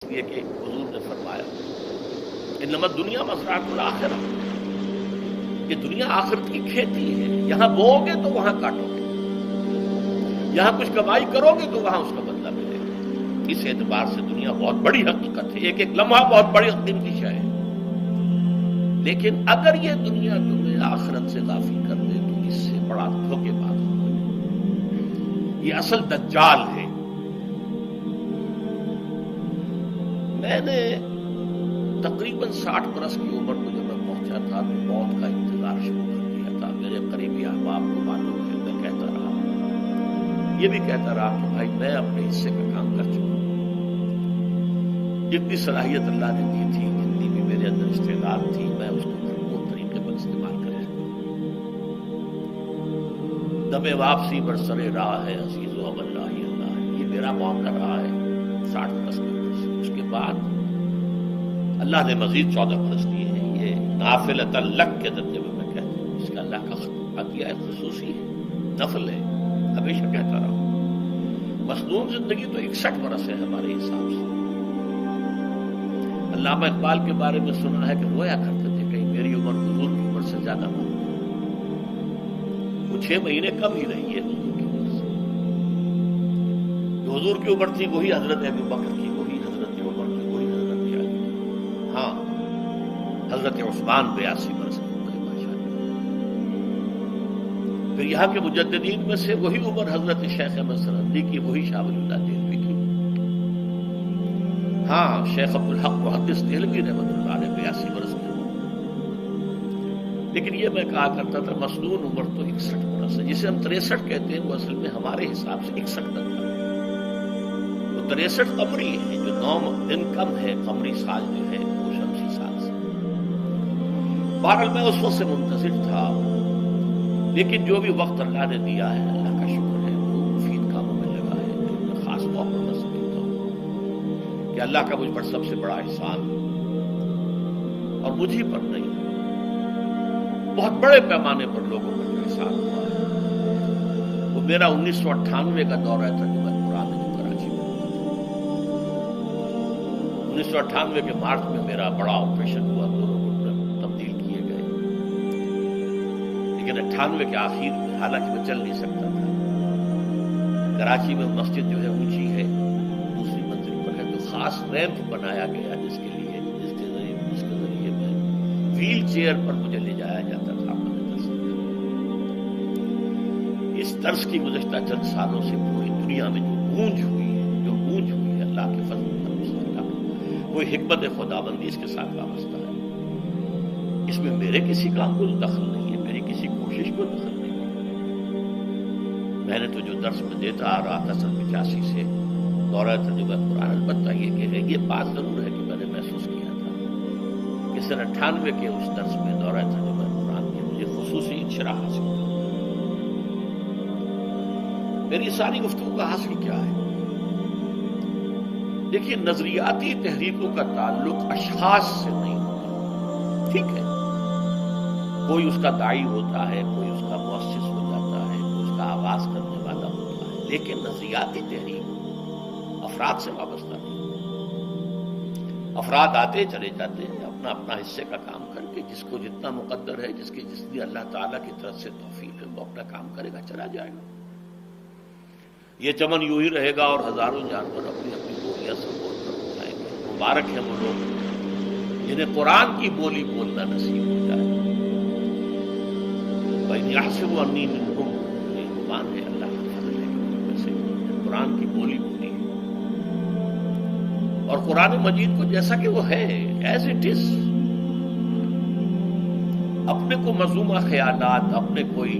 یہ کہ حضور نے فرمایا انما الدنیا مزرعۃ الآخرہ، یہ دنیا آخرت کی کھیتی ہے، یہاں بو گے تو وہاں کاٹو گے، یہاں کچھ کمائی کرو گے تو وہاں اس کا بدلہ ملے گا۔ اس اعتبار سے دنیا بہت بڑی حقیقت ہے، ایک ایک لمحہ بہت بڑی قیمتی شے ہے، لیکن اگر یہ دنیا تمہیں آخرت سے غافل کر دے تو اس سے بڑا دھوکے باز ہوگا۔ یہ اصل دجال ہے۔ میں نے تقریباً 60 برس کی عمر کو جب میں پہنچا تھا تو موت کا انتظار شروع کر دیا تھا۔ میرے قریبی احباب کو معلوم ہے، میں کہتا رہا، یہ بھی کہتا رہا کہ بھائی میں اپنے حصے کا کام کر چکا ہوں، جتنی صلاحیت اللہ نے دی تھی، جتنی بھی میرے اندر استعداد تھی، میں اس کو بھرپور طریقے پر استعمال کر چکا ہوں۔ دم واپسی بر سر راہ ہے عزیز و اب اللہ ہی اللہ ہے، یہ میرا معاملہ رہا ہے 60 برس کی عمر سے۔ اس کے بعد اللہ نے مزید 14 برس دیے ہیں، یہ نافلۃ لک کے درجے میں کہتا ہوں، اس کا اللہ کا عطیہ خصوصی ہے، نفل ہے، ہمیشہ کہتا رہا ہوں۔ مصنون زندگی تو 61 برس ہے ہمارے حساب سے۔ علامہ اقبال کے بارے میں سنا ہے کہ رویا کرتے تھے کہیں میری عمر حضور کی عمر سے زیادہ ہو، وہ 6 مہینے کم ہی رہی ہے حضور کی عمر سے۔ جو حضور کی عمر تھی وہی حضرت ابو بکر کی، وہی حضرت عمر کی، وہی حضرت علی، ہاں حضرت عثمان 82 برس کی عمر ہے ماشاءاللہ۔ پھر یہاں کے مجددین میں سے وہی عمر حضرت شیخ احمد سرہندی کی، وہی شاہ ولی اللہ دہلوی کی، ہاں شیخ عبدالحق محدث دہلوی رحمۃ اللہ علیہ 82 برس کی عمر۔ لیکن یہ میں کہا کرتا تھا مسنون عمر تو 61 برس ہے، جسے ہم 63 کہتے ہیں وہ اصل میں ہمارے حساب سے 61 تک ہے۔ وہ 63 قمری ہے، جو 9 دن کم ہے، قمری سال جو ہے وہ شمسی سال سے۔ بہرحال میں اس وقت سے منتظر تھا، لیکن جو بھی وقت اللہ نے دیا ہے اللہ کا شکر ہے، وہ مفید کاموں میں لگا ہے۔ میں خاص طور پر میں سمجھتا ہوں کہ اللہ کا مجھ پر سب سے بڑا احسان، اور مجھے پر نہیں، بہت بڑے پیمانے پر لوگوں پر جو احسان ہوا ہے، وہ میرا 1998 کا دورہ ترجمہ قرآن جو کراچی میں ہوا تھا۔ 1998 کے مارچ میں میرا بڑا آپریشن ہوا، دونوں گھٹنے تبدیل کیے گئے، لیکن 98 کے آخر میں حالانکہ میں چل نہیں سکتا تھا، کراچی میں مسجد جو ہے اونچی ہے، دوسری منزل پر ہے، تو خاص ریمپ بنایا گیا جس کے ذریعے میں ویل چیئر پر مجھے لے جایا جاتا تھا۔ اس طرز کی گزشتہ چند سالوں سے پوری دنیا میں جو گونج ہوئی ہے اللہ کے فضل و کرم سے، اللہ کا کوئی حکمت خداوندی اس کے ساتھ وابستہ ہے۔ اس میں میرے کسی کام کو دخل نہیں ہے، میری کسی کوشش کو دخل نہیں ہے۔ میں نے تو جو درس میں دیتا آ رہا تھا 85 سے دورہ ترجمہ قرآن، البتہ یہ بات ضرور ہے کہ میں نے محسوس کیا تھا کہ سن 98 کے اس درس میں دورہ ترجمہ قرآن کی مجھے خصوصی انشراح حاصل تھا۔ میری ساری گفتگو کا حاصل کیا ہے؟ دیکھیے، نظریاتی تحریکوں کا تعلق اشخاص سے نہیں ہوتا، ٹھیک ہے، کوئی اس کا داعی ہوتا ہے، کوئی اس کا مؤسس ہو جاتا ہے، کوئی اس کا آغاز کرنے والا ہوتا ہے، لیکن نظریاتی تحریک افراد سے وابستہ نہیں۔ افراد آتے چلے جاتے ہیں اپنا اپنا حصے کا کام کر کے، جس کو جتنا مقدر ہے، جس کی اللہ تعالیٰ کی طرف سے توفیق ہے، وہ اپنا کام کرے گا، چلا جائے گا۔ یہ چمن یوں ہی رہے گا اور ہزاروں جانور اپنی اپنی بولیاں سے بول کر جائیں گے۔ مبارک ہیں وہ لوگ جنہیں قرآن کی بولی بولنا نصیب ہو جائے۔ بھائی یحسب انی منکم، یہ گمان ہے اللہ کا فضل ہے کہ مجھ میں سے قرآن کی بولی بولی ہے، اور قرآن مجید کو جیسا کہ وہ ہے ایز اٹ از، اپنے کو مذمومہ خیالات، اپنے کوئی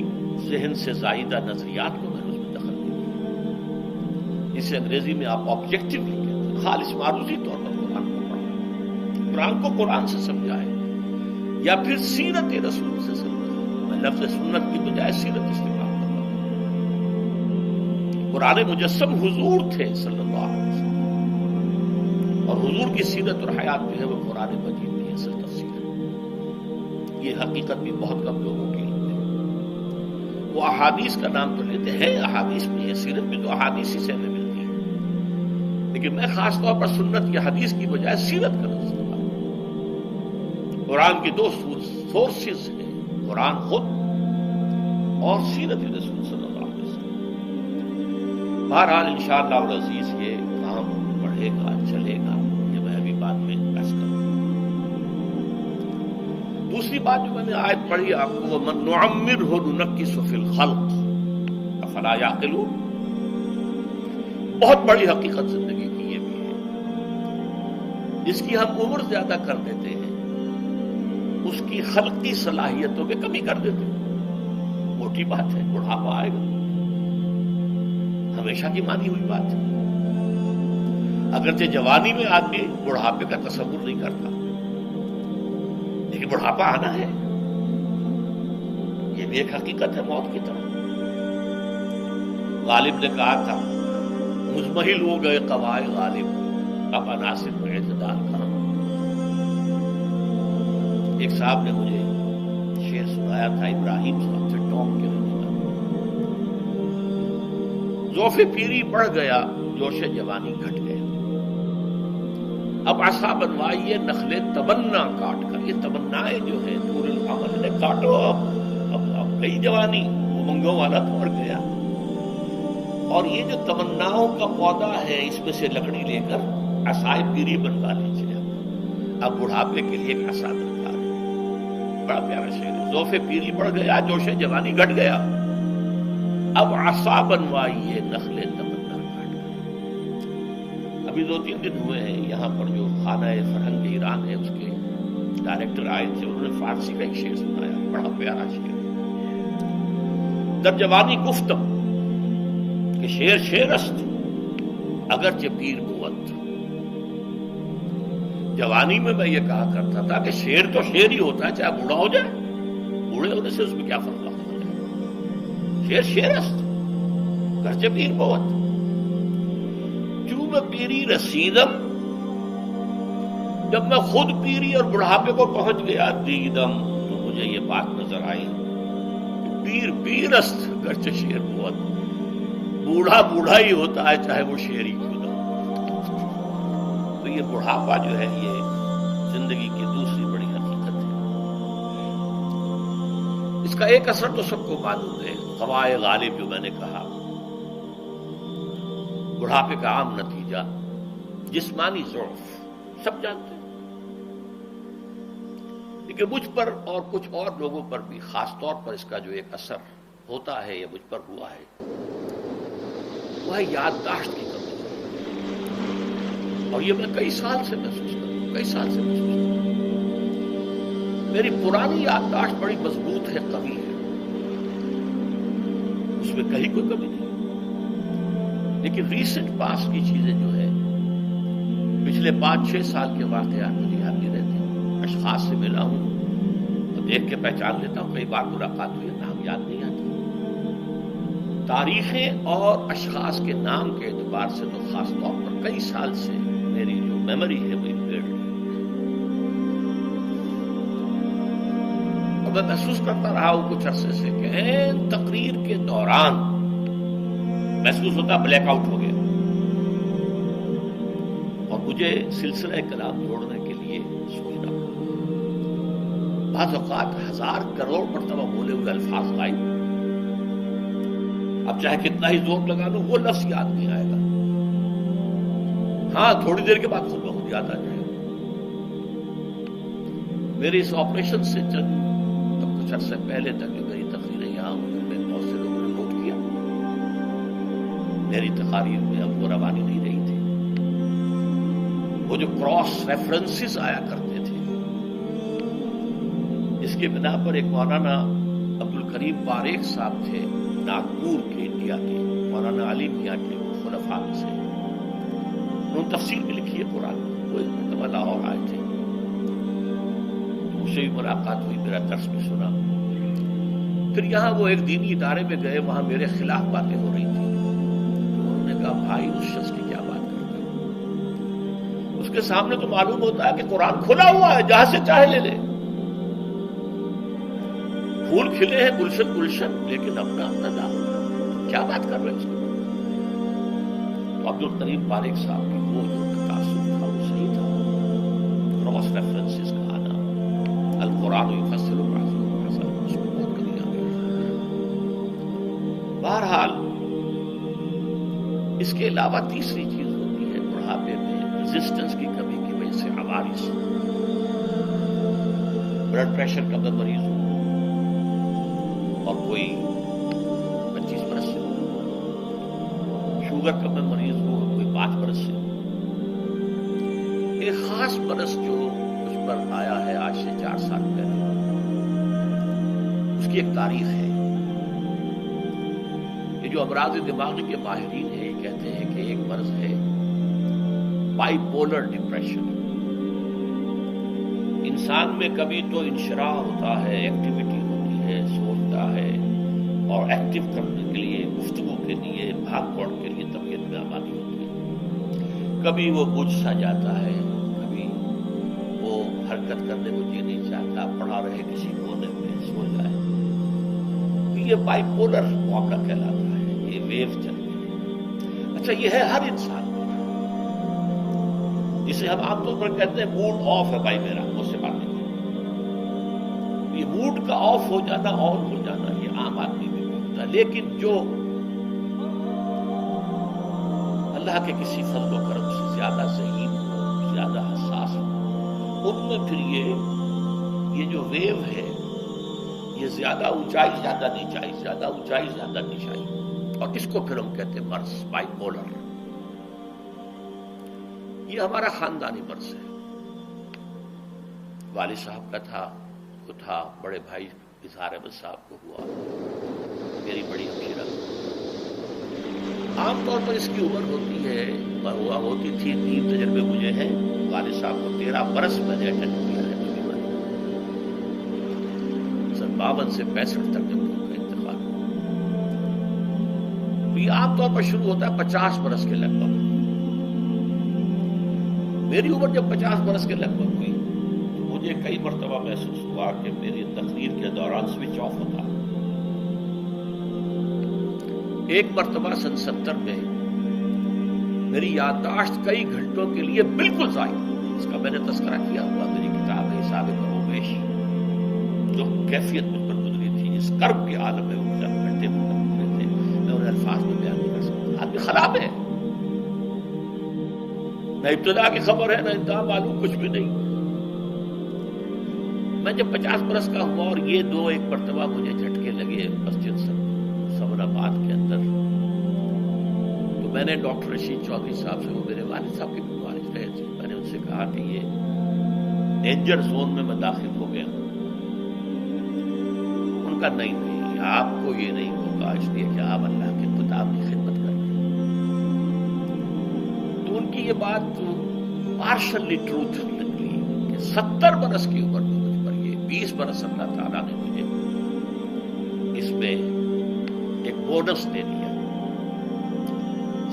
ذہن سے زائدہ نظریات کو میں نے اس میں دخل نہیں دیا، جسے انگریزی میں آپ آبجیکٹیولی کہتے ہیں، خالص معروضی طور پر قرآن کو پڑھا، قرآن کو قرآن سے سمجھائے، یا پھر سیرت رسول سے سمجھائے۔ میں لفظ سنت کی بجائے سیرت استعمال کر رہا ہوں۔ قرآن مجسم حضور تھے صلی اللہ علیہ وسلم، اور حضور کی سیرت اور حیات جو ہے وہ قرآن مجید کی اصل تفسیر ہے۔ یہ حقیقت بھی بہت کم لوگوں کی علم ہے۔ وہ احادیث کا نام تو لیتے ہیں، احادیث بھی ہے، سیرت بھی تو احادیث ہی سے ہمیں ملتی ہے، لیکن میں خاص طور پر سنت یا حدیث کی بجائے سیرت کا لفظ کرتا ہوں۔ قرآن کی دو سورسز ہیں، قرآن خود اور سیرت رسول صلی اللہ علیہ وسلم۔ بہرحال انشاءاللہ العزیز یہ کام بڑھے گا، چلے گا، یہ میں ابھی بعد میں بحث کروں۔ دوسری بات جو میں نے آیت پڑھی آپ کو، وَمَن نُعَمِّرْهُ نُنَكِّسْهُ فِي الْخَلْقِ أَفَلَا يَعْقِلُونَ، بہت بڑی حقیقت زندگی کی یہ بھی ہے، جس کی ہم عمر زیادہ کر دیتے ہیں اس کی خلقی صلاحیتوں میں کمی کر دیتے ہیں۔ موٹی بات ہے، بڑھاپا آئے گا، ہمیشہ کی مانی ہوئی بات ہے۔ اگرچہ جوانی میں آدمی بڑھاپے کا تصور نہیں کرتا، لیکن بڑھاپا آنا ہے، یہ بھی ایک حقیقت ہے موت کی طرح۔ غالب نے کہا تھا مزمحل ہو گئے قوائے غالب، اب عناصر میں اعتدال کہاں۔ ایک صاحب نے مجھے شعر سنایا تھا، ابراہیم صاحب سے ٹونک کے رہنے والا، ذوف پیری بڑھ گیا، جوش جوانی گھٹ گیا، اب عصا بنوائیے نخل تمنا کاٹ کر۔ یہ تمنائیں جو ہیں طول العمل نے کاٹو، اب گئی جوانی، امنگوں والا تو مر گیا۔ اور یہ جو تمناؤں کا پودا ہے، اس میں سے لکڑی لے کر عصائے پیری بنوا لیجیے، اب بڑھاپے کے لیے ایک عصا درکار ہے۔ بڑا پیارا شعر ہے، ذوف پیری بڑھ گیا، جوش جوانی گھٹ گیا، اب عصا بنوائیے نخل تمنا کاٹ کر۔ ابھی 2-3 دن ہوئے ہیں، یہاں پر جو خانہ فرہنگ ایران ہے اس کے ڈائریکٹر آئے تھے، انہوں نے فارسی کا ایک شعر سنایا، بڑا پیارا شعر ہے، در جوانی گفتم کہ شعر شعر است اگرچہ پیر بود۔ جوانی میں میں یہ کہا کرتا تھا کہ شعر تو شعر ہی ہوتا ہے، چاہے بوڑھا ہو جائے، بوڑھے ہونے سے اس میں کیا فرق ہوتا ہے، شعر شعر است اگرچہ پیر بود۔ چوب پیری رسیدم، جب میں خود پیری اور بڑھاپے کو پہنچ گیا، دیدم تو مجھے یہ بات نظر آئی کہ پیر پیر است اگرچہ شعر بود، بوڑھا بوڑھا ہی ہوتا ہے چاہے وہ شعر ہی کیوں نہ ہو۔ تو یہ بڑھاپا جو ہے یہ زندگی کی دوسری بڑی حقیقت ہے۔ اس کا ایک اثر تو سب کو معلوم ہے، قوائے غالب جو میں نے کہا، بڑھاپے کا عام نتیجہ جسمانی ضعف، سب جانتے ہیں، لیکن مجھ پر اور کچھ اور لوگوں پر بھی خاص طور پر اس کا جو ایک اثر ہوتا ہے، یہ مجھ پر ہوا ہے، وہ ہے یادداشت کی کمی۔ اور یہ میں کئی سال سے محسوس کرتا ہوں، میری پرانی یادداشت بڑی مضبوط ہے، قوی ہے، اس میں کہیں کوئی کمی نہیں، لیکن ریسنٹ پاس کی چیزیں جو ہے، پچھلے 5-6 سال کے واقعات مجھے یاد نہیں رہتے، اشخاص سے ملا ہوں تو دیکھ کے پہچان لیتا ہوں، کئی بار ملاقات ہوئی، نام یاد نہیں آتا۔ تاریخیں اور اشخاص کے نام کے اعتبار سے تو خاص طور پر کئی سال سے میری جو میموری ہے وہ امپیئرڈ ہے، اور میں محسوس کرتا رہا ہوں کچھ عرصے سے کہ تقریر کے دوران محسوس ہوتا بلیک آؤٹ ہو گیا، اور مجھے سلسلہ کلام جوڑنے کے لیے سوچنا پڑا۔ بعض اوقات 1000 کروڑ مرتبہ بولے ہوئے الفاظ غائب، اب چاہے کتنا ہی زور لگا لوں وہ لفظ یاد نہیں آئے گا، ہاں تھوڑی دیر کے بعد خود بخود یاد آ جائے گا۔ میرے اس آپریشن سے چند کچھ عرصے پہلے تک جو میری تقریریں یہاں ہوئی، میں بہت سے لوگوں نے نوٹ کیا، میری تقاریر میں اب وہ روانی نہیں رہی تھی، وہ جو کراس ریفرنسز آیا کرتے تھے، اس کے بنا پر ایک مولانا عبدالکریم پاریخ صاحب تھے ناگپور کے، انڈیا کے، مولانا علی میاں کے خلفاء میں سے، انہوں نے تفسیر بھی لکھی ہے قرآن میں، وہ ایک مرتبہ لاہور آئے تھے، مجھ سے بھی ملاقات ہوئی، میرا درس بھی سنا، پھر یہاں وہ ایک دینی ادارے میں گئے، وہاں میرے خلاف باتیں ہو رہی تھی، تو انہوں نے کہا بھائی اس شخص کی کیا بات کرتے ہو، اس کے سامنے تو معلوم ہوتا ہے کہ قرآن کھلا ہوا ہے، جہاں سے چاہے لے لے، پھول کھلے ہیں گلشن گلشن، لیکن اپنا دام، کیا بات کر رہے ہیں اس کو۔ تو عبدالکریم پاریخ صاحب کی وہ جو تعصب تھا وہ صحیح تھا. کراس ریفرنسز کا آنا، القرآن یفسر بعضه بعضا، اس کو بہت کمی آ گئی. بہرحال اس کے علاوہ تیسری چیز ہوتی ہے بڑھاپے میں ریزسٹنس کی کمی کی وجہ سے عوارض. بلڈ پریشر کا مریض ہو اور کوئی 25 برس سے ہو، شوگر کا مریض ہو اور کوئی 5 برس سے ہو. ایک خاص برس جو مجھ پر آیا ہے آج سے 4 سال پہلے، اس کی ایک تاریخ ہے. یہ جو امراض دماغی کے ماہرین ہیں یہ کہتے ہیں کہ ایک مرض ہے بائی پولر ڈپریشن. انسان میں کبھی تو انشراح ہوتا ہے، ایکٹیویٹی ہوتی ہے، سوچتا ہے اور ایکٹیو کرنے کے لیے، گفتگو کے لیے، بھاگ دوڑ کے لیے طبیعت میں آبادی ہوتی ہے. کبھی وہ بجھ سا جاتا ہے، کبھی وہ حرکت کرنے کو جی نہیں چاہتا، پڑا رہے کسی کونے میں، سو جائے. یہ بائی پولر معاملہ کہلاتا ہے، یہ ویو چل رہی ہے. اچھا یہ ہے ہر انسان میں، جسے ہم عام طور پر کہتے ہیں موڈ آف ہے بھائی میرا، مجھ سے بات نہیں. یہ موڈ کا آف ہو جانا، آن ہو جانا، یہ عام آدمی میں ہوتا ہے. لیکن جو اللہ کے کسی فضل و کرم سے زیادہ ذہین ہو، زیادہ حساس ہو، ان میں پھر یہ جو ویو ہے یہ زیادہ اونچائی زیادہ نیچائی، زیادہ اونچائی زیادہ نیچائی، اور اس کو پھر ہم کہتے ہیں مرض، بائی پولر. یہ ہمارا خاندانی مرض ہے. والد صاحب کا تھا، وہ تھا، بڑے بھائی اظہار احمد صاحب کو ہوا، میری بڑی ہمشیرہ. عام طور پر اس کی عمر ہوتی ہے، ہوا ہوتی تھی، 3 تجربے مجھے ہیں. والد صاحب کو 13 برس میں نے اٹینڈ کیا ہے تقریباً 52 سے 65 تک جب ان کا انتقال ہوا. یہ عام طور پر شروع ہوتا ہے 50 برس کے لگ بھگ. میری عمر جب 50 برس کے لگ بھگ ہوئی تو مجھے کئی مرتبہ محسوس ہوا کہ میری تقریر کے دوران سوئچ آف ہوتا. ایک مرتبہ سن 70 میں میری یادداشت کئی گھنٹوں کے لیے بالکل ضائع. اس کا میں نے تذکرہ کیا ہوا، میری کتاب ہے حساب کموبیش، جو کیفیت مجھ پر گزری تھی اس کرب کے عالم میں. وہ گھنٹے گزرے تھے، میں انہیں الفاظ میں بیان نہیں کر سکتا. آدمی خراب ہے، نہ ابتدا کی خبر ہے نہ انتہا معلوم، کچھ بھی نہیں. میں جب 50 برس کا ہوا اور یہ ایک مرتبہ مجھے جھٹکے لگے مسجد سمن آباد کے اندر، تو میں نے ڈاکٹر رشید چودھری صاحب سے، وہ میرے والد صاحب کے بھی والد رہے تھے، میں نے ان سے کہا کہ یہ ڈینجر زون میں داخل ہو گیا. ان کا نہیں، آپ کو یہ نہیں ہوگا، اس لیے کہ آپ اللہ کے کتاب کی خدمت کر رہے ہیں. تو ان کی یہ بات پارشلی ٹروتھ نکلی کہ 70 برس کی عمر میں مجھ پر یہ 20 برس اللہ تعالیٰ نے مجھے اس میں ایک بونس دے دیا.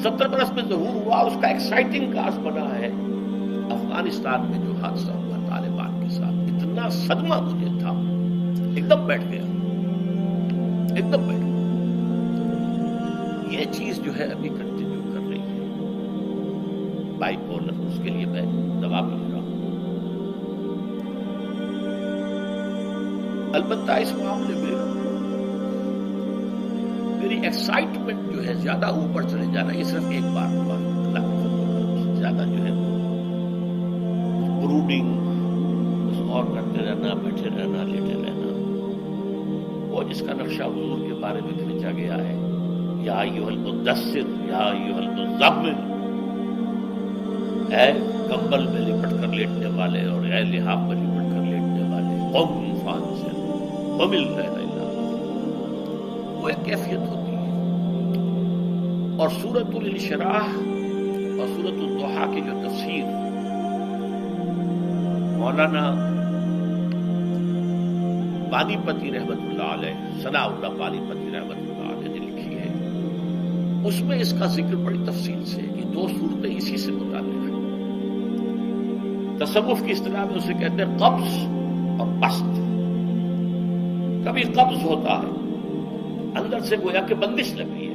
70 برس میں ظہور ہوا. اس کا ایکسائٹنگ کاز بنا ہے افغانستان میں جو حادثہ ہوا طالبان کے ساتھ. اتنا صدمہ مجھے تھا، ایک دم بیٹھ گیا، ایک دم بیٹھ گیا. یہ چیز جو ہے ابھی کنٹینیو کر رہی ہے بائی پولر. اس کے لیے میں دوا بھی لے رہا ہوں. البتہ اس معاملے میں میری ایکسائٹمنٹ جو ہے زیادہ اوپر چلے جانا، یہ صرف ایک بار ہوا. اللہ کے فضل و کرم سے زیادہ جو ہے بروڈنگ، اور کرتے رہنا، بیٹھے رہنا، لیٹے رہنا، وہ جس کا نقشہ حضور کے بارے میں کھینچا گیا ہے، یا ایھا المدثر یا ایھا المزمل، اے کمبل میں لپٹ کر لیٹنے والے اور اے لحاف میں لپٹ کر لیٹنے والے، قم فانذر قم الليل الا قليلا. وہ ایک کیفیت ہوتی ہے. اور سورۃ الانشراح اور سورۃ الضحیٰ کی جو تفسیر مولانا پانی پتی رحمت اللہ علیہ، ثناء اللہ پانی پتی رحمت اللہ علیہ نے لکھی ہے، اس میں اس کا ذکر بڑی تفصیل سے. یہ 2 صورتیں اسی سے متعلق ہیں. تصوف کی اصطلاح میں اسے کہتے ہیں قبض اور بسط. کبھی قبض ہوتا ہے، اندر سے گویا کہ بندش لگ رہی ہے،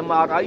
MRI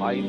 5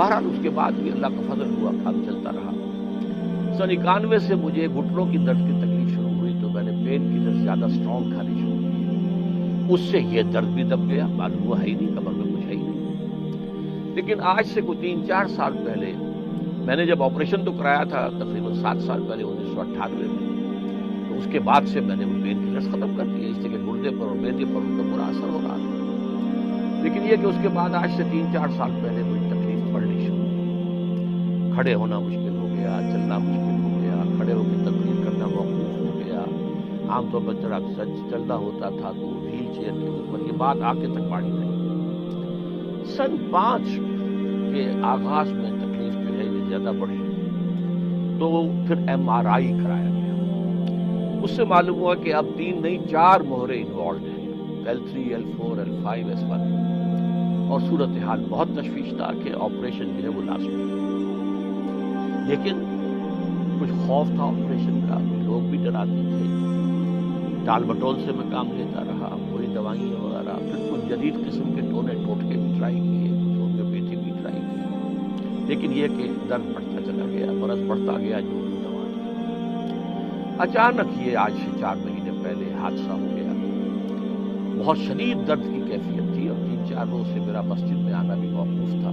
بہرحال اس کے بعد بھی اللہ کا فضل ہوا، کام چلتا رہا۔ سن 91 سے مجھے گھٹنوں کی درد کی تکلیف شروع ہوئی تو میں نے پین کلر زیادہ اسٹرانگ کھانے شروع کی، اس سے یہ درد بھی دب گیا، معلوم ہوا ہے ہی نہیں، کمر میں کچھ ہے ہی نہیں۔ لیکن آج سے کوئی 3-4 سال پہلے میں نے جب آپریشن تو کرایا تھا تقریباً 7 سال پہلے 1998 میں، تو اس کے بعد سے میں نے وہ پین کلرز ختم کر دیے، اس لیے کہ گردے پر اور معدے پر ان کا برا اثر ہو رہا تھا۔ لیکن یہ کہ اس کے بعد آج سے 3-4 سال پہلے مجھے تکلیف بڑھنی شروع ہوئی، کھڑے ہونا مشکل ہو گیا، چلنا مشکل ہو گیا، کھڑے ہو کے تقریر کرنا موقوف ہو گیا۔ عام طور پر جب چلنا ہوتا تھا تو ویل چیئر کے اوپر، یہ بات آنکھیں تک باڑی رہی۔ سن 5 کے آغاز میں تکلیف جو ہے یہ زیادہ بڑھی تو پھر MRI کرایا گیا، اس سے معلوم ہوا کہ اب 3 نہیں 4 مہرے انوالوڈ ہیں، L3 L4 L5 S1، اور صورتحال بہت تشویشناک ہے، آپریشن جو ہے وہ لازمی ہے۔ لیکن کچھ خوف تھا آپریشن کا، لوگ بھی ڈراتے تھے، ٹال مٹول سے میں کام لیتا رہا، وہی دوائیاں وغیرہ، پھر کچھ جدید قسم کے ٹونے ٹوٹکے بھی ٹرائی کیے، کچھ ہومیوپیتھی بھی ٹرائی کی، لیکن یہ کہ درد بڑھتا چلا گیا، مرض بڑھتا گیا، جو دوا کی۔ اچانک یہ آج سے 4 مہینے پہلے حادثہ ہو گیا، بہت شدید درد کی کیفیت تھی، اور 3-4 روز سے میرا مسجد میں آنا بھی موقوف تھا،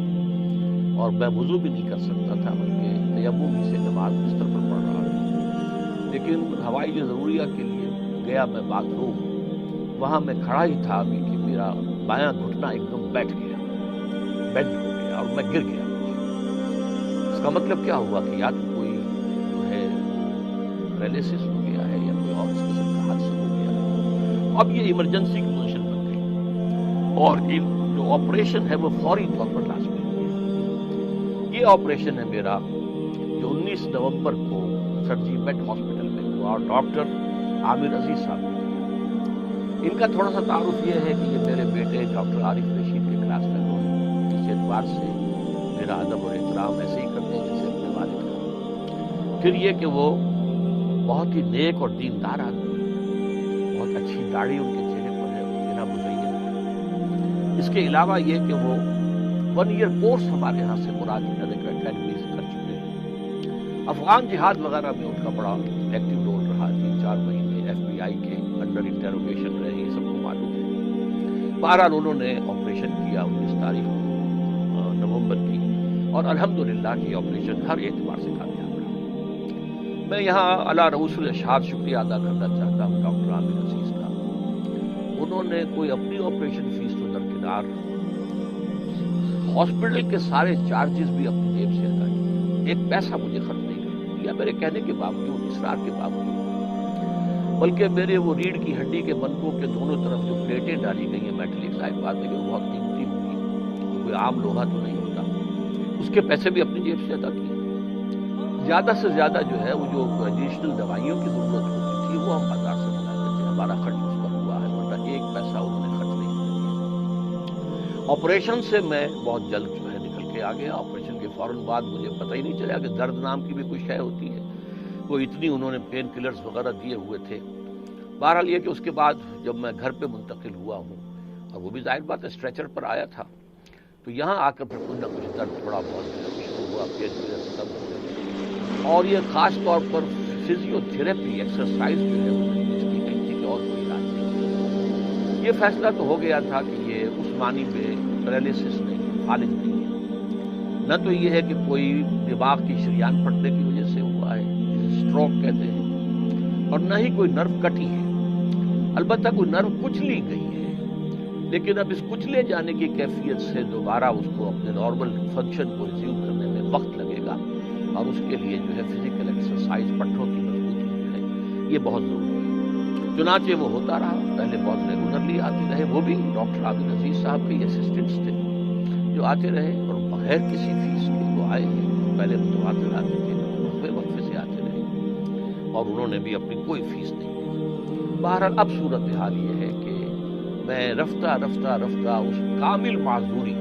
اور میں وضو بھی نہیں کر سکتا تھا، بلکہ تیمم سے نماز بستر پر پڑھ رہا تھا۔ لیکن ہوائی ضروریہ کے لیے گیا میں باتھ روم، وہاں میں کھڑا ہی تھا ابھی کہ میرا بایاں گھٹنا ایک دم بیٹھ گیا، بینڈ ہو گیا، اور میں گر گیا۔ اس کا مطلب کیا ہوا کہ یا تو کوئی جو ہے پیرالائسس ہو گیا ہے، یا کوئی اور اس قسم کا حادثہ ہو گیا ہے۔ اب یہ ایمرجنسی کی پوزیشن بن گئی، اور جو آپریشن ہے وہ فوری طور پر لازمی ہو گیا۔ یہ آپریشن ہے میرا جو 19 نومبر کو سرجی میٹ ہاسپٹل میں ہوا، اور ڈاکٹر عامر عزیز صاحب نے کیا۔ ان کا تھوڑا سا تعارف یہ ہے کہ یہ میرے بیٹے ڈاکٹر عارف رشید کے کلاس فیلو ہیں، اس اعتبار سے میرا ادب اور احترام ایسے ہی کرتے ہیں جیسے اپنے والد کا۔ پھر یہ کہ وہ بہت ہی نیک اور دیندار آدمی، بہت اچھی داڑھی ان کے چہرے پر ہے، چہرہ مزین ہے۔ اس کے علاوہ یہ کہ وہ 1 ایئر کورس ہمارے یہاں سے مراد اکیڈمی سے کر چکے ہیں۔ افغان جہاد وغیرہ میں ان کا بڑا ایکٹیو رول رہا، 3-4 مہینے FBI کے انڈر انٹروگیشن رہے، یہ سب کو معلوم ہے۔ بہرحال انہوں نے آپریشن کیا 19 تاریخ کو نومبر کی، اور الحمدللہ کی آپریشن ہر اعتبار سے کامیاب رہا۔ میں یہاں اعلیٰ رؤوس الاشہاد شکریہ ادا کرنا چاہتا ہوں ڈاکٹر عامر عزیز کا۔ انہوں نے کوئی اپنی آپریشن فیس تو درکنار، ہاسپٹل کے سارے چارجز بھی اپنی جیب سے ادا کیے، ایک پیسہ مجھے خرچ نہیں کیا میرے کہنے کے باوجود، اصرار کے باوجود۔ بلکہ میرے وہ ریڑھ کی ہڈی کے بنکوں کے دونوں طرف جو پلیٹیں ڈالی گئی ہیں میٹلک، ظاہر بات ہے کہ وہ بہت قیمتی ہوگی، کوئی عام لوہا تو نہیں ہوتا، اس کے پیسے بھی اپنی جیب سے ادا کیے۔ زیادہ سے زیادہ جو ہے وہ جو ایڈیشنل دوائیوں کی ضرورت ہوتی تھی وہ ہم بازار سے منگاتے تھے، ہمارا خرچ اس پر ہوا ہے، ورنہ ایک پیسہ انہوں نے خرچ نہیں کیا۔ آپریشن سے میں بہت جلد جو ہے نکل کے آ گیا۔ آپریشن کے فوراً بعد مجھے پتہ ہی نہیں چلا کہ درد نام کی بھی کوئی شے ہوتی ہے، وہ اتنی انہوں نے پین کلرز وغیرہ دیے ہوئے تھے۔ بہرحال یہ کہ اس کے بعد جب میں گھر پہ منتقل ہوا ہوں، اور وہ بھی ظاہر بات ہے اسٹریچر پر آیا تھا، تو یہاں آ کر پھر کچھ نہ کچھ درد تھوڑا بہت شروع ہوا، پین کلرز کم ہوئے، اور یہ خاص طور پر فزیو تھراپی ایکسرسائز جو ہے وہ اس کی گئی تھی کہ اور کوئی علاج نہیں۔ یہ فیصلہ تو ہو گیا تھا کہ یہ اس معنی میں پیرالائسس نہیں، فالج نہیں ہے، نہ تو یہ ہے کہ کوئی دماغ کی شریان پھٹنے کی وجہ سے ہوا ہے جسے اسٹروک کہتے ہیں، اور نہ ہی کوئی نرو کٹی ہے، البتہ کوئی نرو کچلی گئی ہے، لیکن اب اس کچلے جانے کی کیفیت سے دوبارہ اس کو اپنے نارمل فنکشن کو ریزیوم کرنے میں وقت لگے گا، اور اس کے لیے جو ہے فزیکل ایکسرسائز، پٹھوں کی مضبوطی جو ہے یہ بہت ضروری ہے۔ چنانچہ وہ ہوتا رہا، پہلے بہت ریگولرلی آتے رہے، وہ بھی ڈاکٹر عامر عزیز صاحب کے اسسٹنٹس تھے جو آتے رہے، اور بغیر کسی فیس کے وہ آئے ہیں، پہلے متواتر آتے تھے، وقفے سے آتے رہے، اور انہوں نے بھی اپنی کوئی فیس نہیں دی۔ بہرحال اب صورتحال یہ ہے کہ میں رفتہ رفتہ رفتہ اس کامل معذوری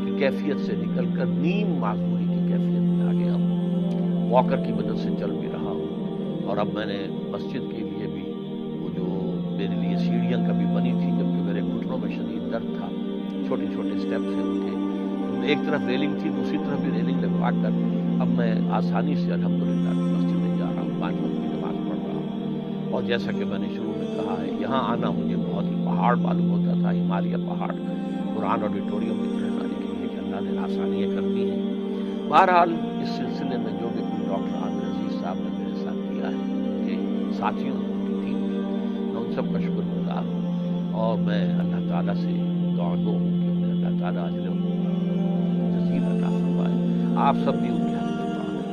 کی کیفیت سے نکل کر نیم معذوری کی کیفیت میں آ گیا ہوں، واکر کی مدد سے چل بھی رہا ہوں، اور اب میں نے مسجد کے لیے بھی وہ جو میرے لیے سیڑھیاں کبھی بنی تھی جبکہ میرے گھٹنوں میں شدید درد تھا، چھوٹے چھوٹے سٹیپس ہیں ان کے، ایک طرف ریلنگ تھی، دوسری طرف بھی ریلنگ لگوا کر اب میں آسانی سے الحمدللہ مسجد میں جا رہا ہوں، 5 وقت کی نماز پڑھ رہا ہوں۔ اور جیسا کہ میں نے شروع میں کہا ہے، یہاں آنا مجھے بہت ہی پہاڑ معلوم ہوتا تھا، ہمالیہ پہاڑ، قرآن آڈیٹوریم میں چڑھنا، لیکن یہ کہ اللہ نے آسانیاں کر دی ہیں۔ بہرحال اس سلسلے میں جو بھی کچھ ڈاکٹر عامر عزیز صاحب نے میرے ساتھ کیا ہے، ان کے ساتھیوں نے، ان کی ٹیم نے، میں ان سب کا شکر گزار ہوں، اور میں اللہ تعالیٰ سے دعا گو ہوں کہ انہیں اللہ تعالیٰ اجر جزیل عطا فرمائے۔ آپ سب بھی ان کے حق میں دعا کریں۔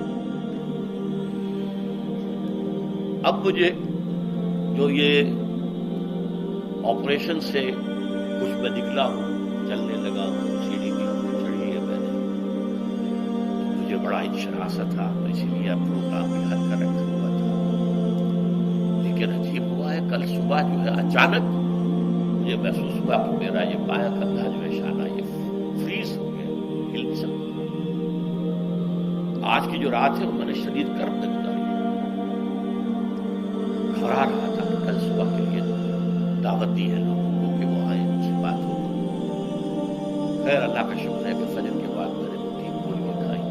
اب مجھے جو یہ آپریشن سے کچھ میں نکلا ہوں، چلنے لگا ہوں، سیڑھی بھی چڑھی ہے میں نے، مجھے بڑا انشراح سا تھا، میں اسی لیے پروگرام بھی حل کر رکھا ہوا تھا۔ لیکن عجیب ہوا ہے، کل صبح جو ہے اچانک مجھے محسوس ہوا کہ میرا یہ بایاں کندھا جو ہے شانہ یہ فریز ہو گیا، ہل نہیں سکتا۔ آج کی جو رات ہے وہ میں نے شدید گرم میں گزاری، گھبرا رہا تھا کہ کل صبح کے لیے دعوت دی ہے لوگوں کو کہ وہ آئیں، ان سے بات ہو۔ خیر اللہ کا شکر ہے کہ فجر کے بعد میں نے 3 گولیاں کھائیں،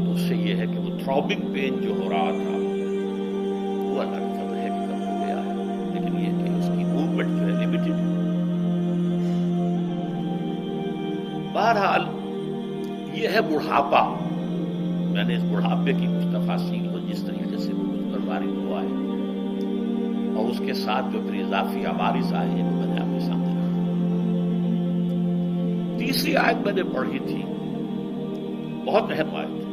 تو اس سے یہ ہے کہ وہ تھروبنگ پین جو ہو رہا تھا وہ اللہ کا فضل ہے کہ کم ہو گیا ہے، لیکن یہ کہ اس کی موومنٹ جو ہے لمیٹڈ ہے۔ بہرحال یہ ہے بڑھاپا۔ میں نے اس بڑھاپے کی کچھ تفاصیل کو جس طریقے سے وہ مجھ پر وارد ہوا ہے، اور اس کے ساتھ جو پھر اضافی عوارض آئے ہیں وہ میں نے آپ کے سامنے رکھا۔ تیسری آیت میں نے پڑھی تھی، بہت اہم آیت ہے،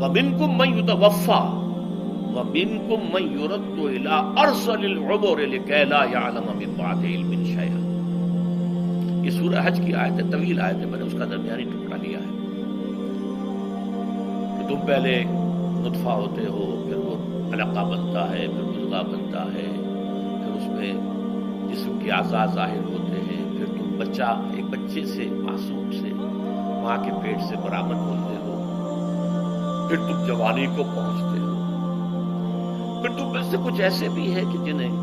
وَمِنْكُمْ مَنْ يُتَوَفَّى وَمِنْكُمْ مَنْ يُرَدُّ إِلَىٰ أَرْذَلِ الْعُمُرِ لِكَيْ لَا يَعْلَمَ مِنْ بَعْدِ عِلْمٍ شَيْئًا۔ یہ سورہ حج کی آیت ہے، طویل آیت ہے، میں نے اس کا درمیانی ٹکڑا لیا ہے کہ تم پہلے نطفہ ہوتے ہو، پھر وہ علقہ بنتا ہے، پھر مضغہ بنتا ہے، پھر اس میں جسم کے اعضاء ظاہر ہوتے ہیں، پھر تم بچہ، ایک بچے سے، معصوم سے، ماں کے پیٹ سے برآمد ہوتے ہو، پھر تم جوانی کو پہنچتے ہو، پھر تم میں سے کچھ ایسے بھی ہیں کہ جنہیں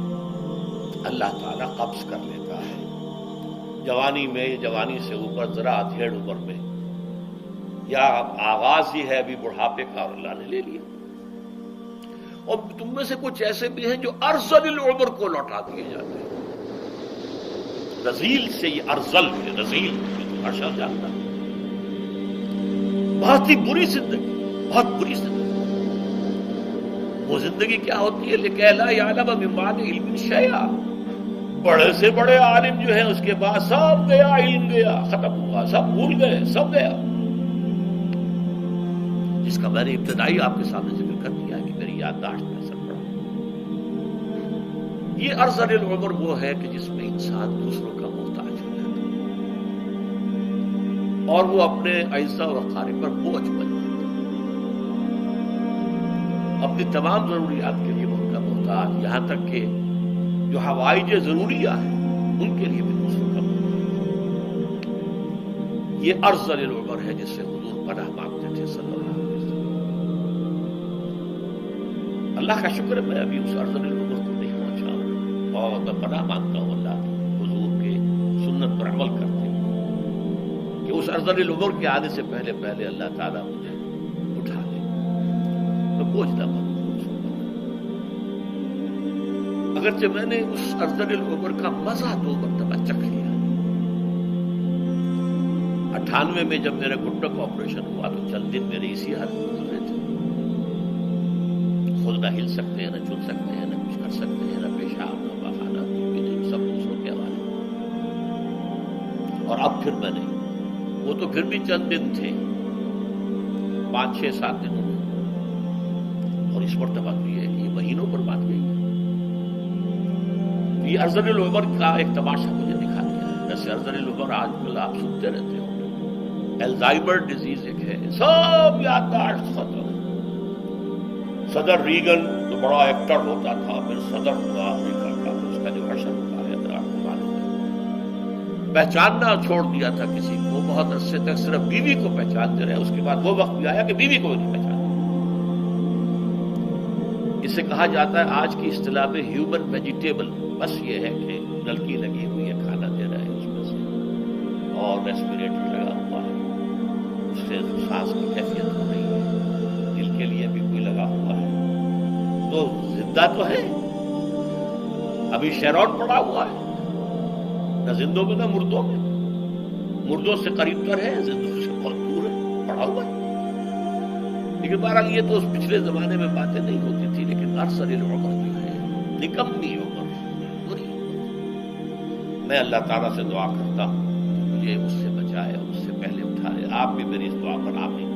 اللہ تعالیٰ قبض کر لیتا ہے جوانی میں، جوانی سے اوپر ذرا ادھیڑ عمر میں، یا آغاز ہی ہے ابھی بڑھاپے کا اور اللہ نے لے لیا۔ اور تم میں سے کچھ ایسے بھی ہیں جو ارذل العمر کو لوٹا دیے جاتے ہیں۔ رذیل سے یہ ارذل ہے، رذیل ہر شخص جانتا ہے، بہت ہی بری زندگی، بہت بری زندگی۔ وہ زندگی کیا ہوتی ہے؟ لِكَيْ لَا يَعْلَمَ مِن بَعْدِ عِلْمٍ شَيْئًا۔ بڑے سے بڑے عالم جو ہے اس کے بعد سب گیا، علم گیا، ختم ہوا، سب بھول گئے، سب گیا، جس کا میں نے ابتدائی آپ کے سامنے ذکر کر دیا ہے کہ میری یادداشت میں اثر پڑا۔ یہ ارذل العمر وہ ہے کہ جس میں انسان دوسروں کا محتاج ہو جاتا ہے اور وہ اپنے اعزاء و اقارب پر بوجھ بن جاتا ہے، اپنی تمام ضروریات کے لیے وہ ان کا محتاج، یہاں تک کہ جو حوائج ضروریہ ہیں ان کے لیے بھی دوسروں کا محتاج۔ یہ ارذل العمر ہے جس سے حضور پناہ مانگتے تھے صلی اللہ علیہ وسلم۔ اللہ کا شکر ہے میں ابھی اس ارذل العمر کو نہیں پہنچا ہوں، اور میں پناہ مانگتا ہوں اللہ کی حضور کے سنت پر عمل کرتے ہیں کہ اس ارذل العمر کے آنے سے پہلے پہلے اللہ تعالیٰ مجھے اٹھا لے، میں بوجھ نہ بنوں۔ اگرچہ میں نے اس ارذل العمر کا مزہ 2 مرتبہ چکھ لیا۔ 98 میں جب میرے گھٹنوں کا آپریشن ہوا تو چند دن میرے اسی حالت میں گزرے تھے، خود نہ ہل سکتے ہیں، نہ چل سکتے ہیں، نہ کچھ کر سکتے ہیں، نہ پیشاب، نہ پاخانہ، کچھ بھی نہیں، سب دوسروں کے حوالے۔ اور اب پھر میں نے، وہ تو پھر بھی چند دن تھے، 5 6 7 دنوں میں، اور اس مرتبہ تو یہ ہے کہ یہ مہینوں پر بات گئی۔ یہ ارذل العمر کا ایک تماشا مجھے دکھا دیا ہے۔ ویسے ارذل العمر آج کل آپ سنتے رہتے ہوں، الزائمر ڈیزیز ایک ہے، سب یادداشت ختم۔ صدر ریگن تو بڑا ایکٹر ہوتا تھا، پھر صدر ہوا امریکہ کا، اس کا جو حشر ہوا ہے اگر آپ کو معلوم ہے، پہچاننا چھوڑ دیا تھا کسی کو، بہت عرصے تک صرف بیوی کو پہچانتے رہے، اس کے بعد وہ وقت بھی آیا کہ بیوی کو نہیں پہچانتے۔ اسے کہا جاتا ہے آج کی اصطلاح میں ہیومن ویجیٹیبل، بس یہ ہے کہ نلکی لگی ہوئی ہے، کھانا دے رہا ہے اس میں سے، اور اور ریسپیریٹر لگا ہوا ہے، اس سے سانس کی کیفیت ہو رہی ہے، دل کے لیے بھی کوئی لگا ہوا ہے، تو زندہ تو ہے، ابھی شیرون پڑا ہوا ہے، نہ زندوں میں نہ مردوں میں، مردوں سے قریب تر ہے، زندوں سے بہت دور ہے، پڑا ہوا ہے۔ لیکن بہرحال یہ تو اس پچھلے زمانے میں باتیں نہیں ہوتی تھی، لیکن ارسل العمر جو ہے، نکمی عمر، بری عمر، میں اللہ تعالیٰ سے دعا کرتا ہوں کہ مجھے اس سے بچائے اور اس سے پہلے اٹھا لے۔ آپ بھی میری اس دعا پر آمین۔